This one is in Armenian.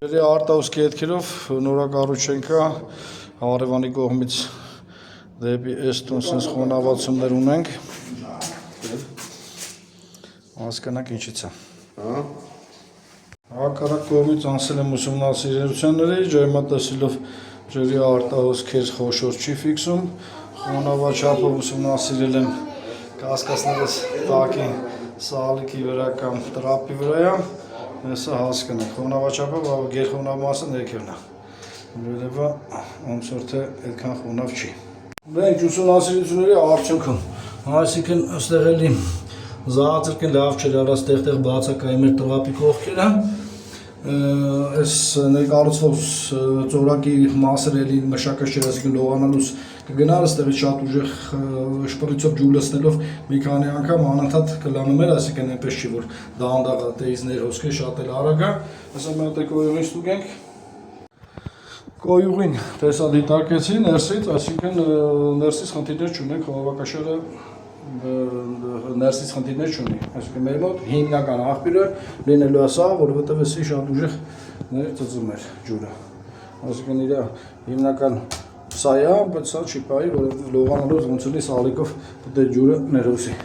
Արտահոսքի հետքերով նորակառուցենքը հարևանի կողմից դեպի էստոն sense խոնավացումներ ունենք։ Հասկանանք ինչից է։ Հակառակ կողմից անցել եմ ուսումնասիրությունների, ջերմա տեսելով ջրի արտահոսքեր խոշոր չի ֆիքսում, խոնավաչափով ուսումնասիրել եմ կասկածներս տակի սալիկի վրա կամ տրապի վրա, հեսա հասկանանք, խոնավաչափը գերխոնավ մասը ներքևն է, վերևը ոնց որ թե այդքան խոնավ չի։ Մենք ուսումնասիրությունների արդյունքում, այսինքն այստեղ էլի զահաձրկեն լավ չէր արած տեղ բացակայում էր տրապի կողքերը, այս ներկառուցվող ծորակի մասերը էլի մշակած չէր, այսինքն լողանալուց կգնար, այստեղից շատ ուժեղ շպրիցով ջուր լցնելով մի քանի անգամ անընդհատ կլանում էր, այսինքն այնպես չի, որ դանդաղ տեիզներ հոսքը շատ էլ արագ է, հեսա մի հատ կոյուղին ստուգենք։ Կոյուղին տեսա դիտարկեցի ներսից, այսինքն ներսից խնդիրներ չունենք, խողովակաշարը ներսից խնդիրներ չունի, այսինքն մեր մոտ հիմնական աղբյուրը լինելու է սա, որովհետև էսի շատ ուժեղ ծծում էր ջուրը, այսինքն իր հիմնական սա է, բայց սա չի պայի, որովհետև լողանալուց ոնց էլի սալիկով պետք է ջուրը ներհոսի։